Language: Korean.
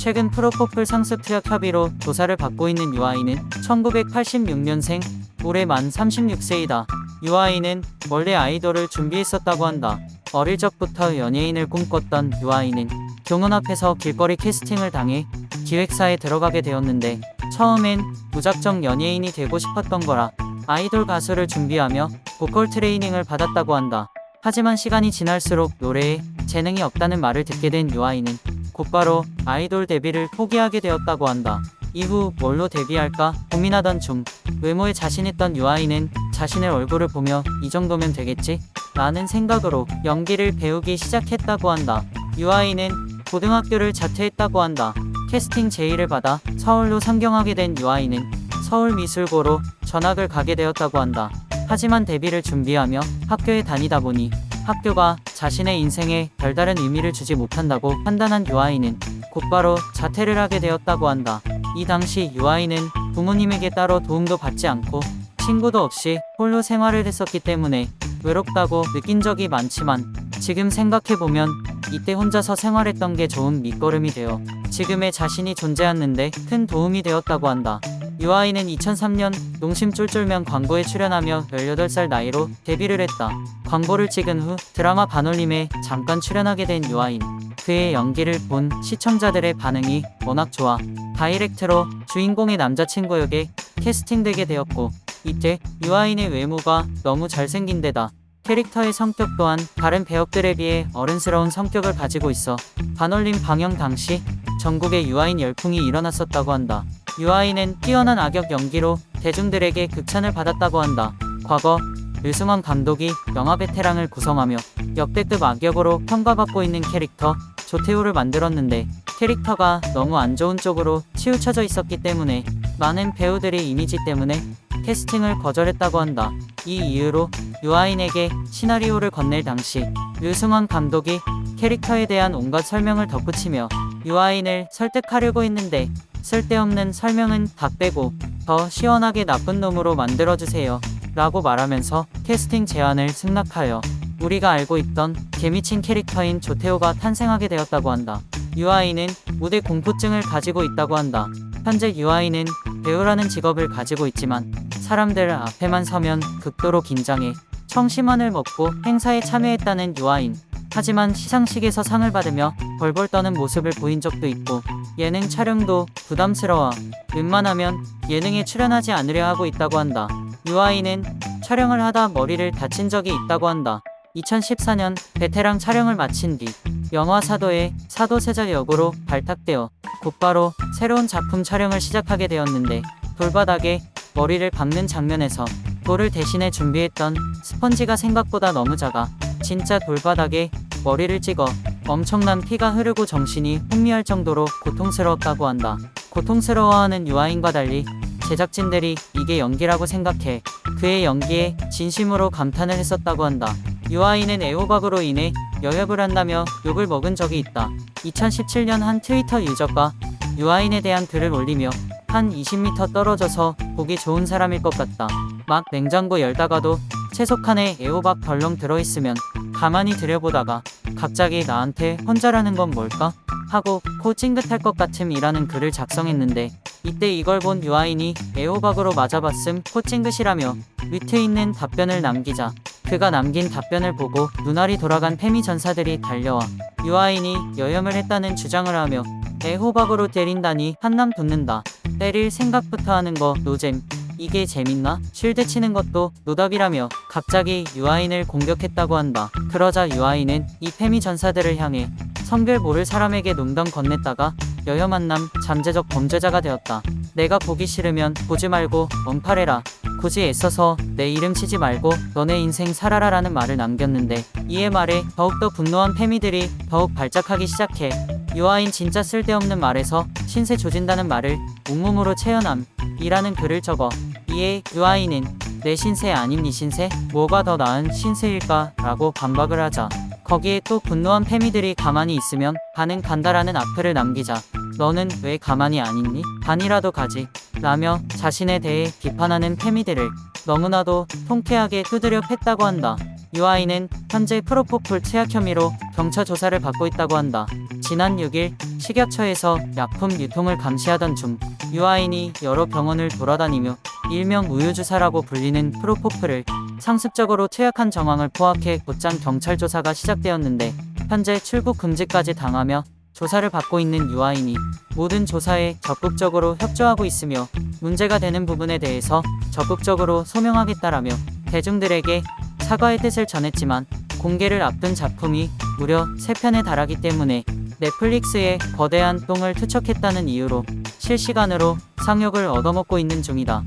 최근 프로포폴 상습 투약 협의로 조사를 받고 있는 유아인은 1986년생, 올해 만 36세이다. 유아인은 원래 아이돌을 준비했었다고 한다. 어릴 적부터 연예인을 꿈꿨던 유아인은 교문 앞에서 길거리 캐스팅을 당해 기획사에 들어가게 되었는데 처음엔 무작정 연예인이 되고 싶었던 거라 아이돌 가수를 준비하며 보컬 트레이닝을 받았다고 한다. 하지만 시간이 지날수록 노래에 재능이 없다는 말을 듣게 된 유아인은 곧바로 아이돌 데뷔를 포기하게 되었다고 한다. 이후 뭘로 데뷔할까 고민하던 중 외모에 자신있던 유아인은 자신의 얼굴을 보며 이 정도면 되겠지? 라는 생각으로 연기를 배우기 시작했다고 한다. 유아인은 고등학교를 자퇴했다고 한다. 캐스팅 제의를 받아 서울로 상경하게 된 유아인은 서울미술고로 전학을 가게 되었다고 한다. 하지만 데뷔를 준비하며 학교에 다니다 보니 학교가 자신의 인생에 별다른 의미를 주지 못한다고 판단한 유아인은 곧바로 자퇴를 하게 되었다고 한다. 이 당시 유아인은 부모님에게 따로 도움도 받지 않고 친구도 없이 홀로 생활을 했었기 때문에 외롭다고 느낀 적이 많지만 지금 생각해보면 이때 혼자서 생활했던 게 좋은 밑거름이 되어 지금의 자신이 존재하는데 큰 도움이 되었다고 한다. 유아인은 2003년 농심 쫄쫄면 광고에 출연하며 18살 나이로 데뷔를 했다. 광고를 찍은 후 드라마 반올림에 잠깐 출연하게 된 유아인. 그의 연기를 본 시청자들의 반응이 워낙 좋아 다이렉트로 주인공의 남자친구 역에 캐스팅되게 되었고 이때 유아인의 외모가 너무 잘생긴 데다 캐릭터의 성격 또한 다른 배역들에 비해 어른스러운 성격을 가지고 있어 반올림 방영 당시 전국에 유아인 열풍이 일어났었다고 한다. 유아인은 뛰어난 악역 연기로 대중들에게 극찬을 받았다고 한다. 과거 류승원 감독이 영화 베테랑을 구성하며 역대급 악역으로 평가받고 있는 캐릭터 조태호를 만들었는데 캐릭터가 너무 안 좋은 쪽으로 치우쳐져 있었기 때문에 많은 배우들이 이미지 때문에 캐스팅을 거절했다고 한다. 이 이유로 유아인에게 시나리오를 건넬 당시 류승원 감독이 캐릭터에 대한 온갖 설명을 덧붙이며 유아인을 설득하려고 했는데 쓸데없는 설명은 다 빼고 더 시원하게 나쁜 놈으로 만들어주세요 라고 말하면서 캐스팅 제안을 승낙하여 우리가 알고 있던 개미친 캐릭터인 조태호가 탄생하게 되었다고 한다. 유아인은 무대 공포증을 가지고 있다고 한다. 현재 유아인은 배우라는 직업을 가지고 있지만 사람들 앞에만 서면 극도로 긴장해 청심환을 먹고 행사에 참여했다는 유아인. 하지만 시상식에서 상을 받으며 벌벌 떠는 모습을 보인 적도 있고 예능 촬영도 부담스러워 웬만하면 예능에 출연하지 않으려 하고 있다고 한다. 유아인은 촬영을 하다 머리를 다친 적이 있다고 한다. 2014년 베테랑 촬영을 마친 뒤 영화 사도의 사도세자 역으로 발탁되어 곧바로 새로운 작품 촬영을 시작하게 되었는데 돌바닥에 머리를 박는 장면에서 돌을 대신해 준비했던 스펀지가 생각보다 너무 작아 진짜 돌바닥에 머리를 찍어 엄청난 피가 흐르고 정신이 혼미할 정도로 고통스러웠다고 한다. 고통스러워하는 유아인과 달리 제작진들이 이게 연기라고 생각해 그의 연기에 진심으로 감탄을 했었다고 한다. 유아인은 애호박으로 인해 여역을 한다며 욕을 먹은 적이 있다. 2017년 한 트위터 유저가 유아인에 대한 글을 올리며 한 20m 떨어져서 보기 좋은 사람일 것 같다. 막 냉장고 열다가도 채소 칸에 애호박 덜렁 들어있으면 가만히 들여보다가 갑자기 나한테 혼자라는 건 뭘까? 하고 코 찡긋할 것 같음이라는 글을 작성했는데 이때 이걸 본 유아인이 애호박으로 맞아봤음 코 찡긋이라며 밑에 있는 답변을 남기자 그가 남긴 답변을 보고 눈알이 돌아간 페미 전사들이 달려와 유아인이 여염을 했다는 주장을 하며 애호박으로 때린다니 한남 돋는다. 때릴 생각부터 하는 거 노잼. 이게 재밌나? 쉴드 치는 것도 노답이라며 갑자기 유아인을 공격했다고 한다. 그러자 유아인은 이 페미 전사들을 향해 성별 모를 사람에게 농담 건넸다가 여혐한남 잠재적 범죄자가 되었다. 내가 보기 싫으면 보지 말고 원팔해라. 굳이 애써서 내 이름 치지 말고 너네 인생 살아라 라는 말을 남겼는데 이에 말에 더욱더 분노한 페미들이 더욱 발작하기 시작해 유아인 진짜 쓸데없는 말에서 신세 조진다는 말을 온몸으로 체현함 이라는 글을 적어 이에 유아인은 내 신세 아님 니 신세? 뭐가 더 나은 신세일까? 라고 반박을 하자 거기에 또 분노한 페미들이 가만히 있으면 반은 간다라는 악플을 남기자 너는 왜 가만히 안 있니? 반이라도 가지 라며 자신에 대해 비판하는 페미들을 너무나도 통쾌하게 두드려 팼다고 한다. 유아인은 현재 프로포폴 투약 혐의로 경찰 조사를 받고 있다고 한다. 지난 6일 식약처에서 약품 유통을 감시하던 중 유아인이 여러 병원을 돌아다니며 일명 우유주사라고 불리는 프로포폴을 상습적으로 투약한 정황을 포악해 곧장 경찰 조사가 시작되었는데 현재 출국 금지까지 당하며 조사를 받고 있는 유아인이 모든 조사에 적극적으로 협조하고 있으며 문제가 되는 부분에 대해서 적극적으로 소명하겠다라며 대중들에게 사과의 뜻을 전했지만 공개를 앞둔 작품이 무려 3편에 달하기 때문에 넷플릭스에 거대한 똥을 투척했다는 이유로 실시간으로 상욕을 얻어먹고 있는 중이다.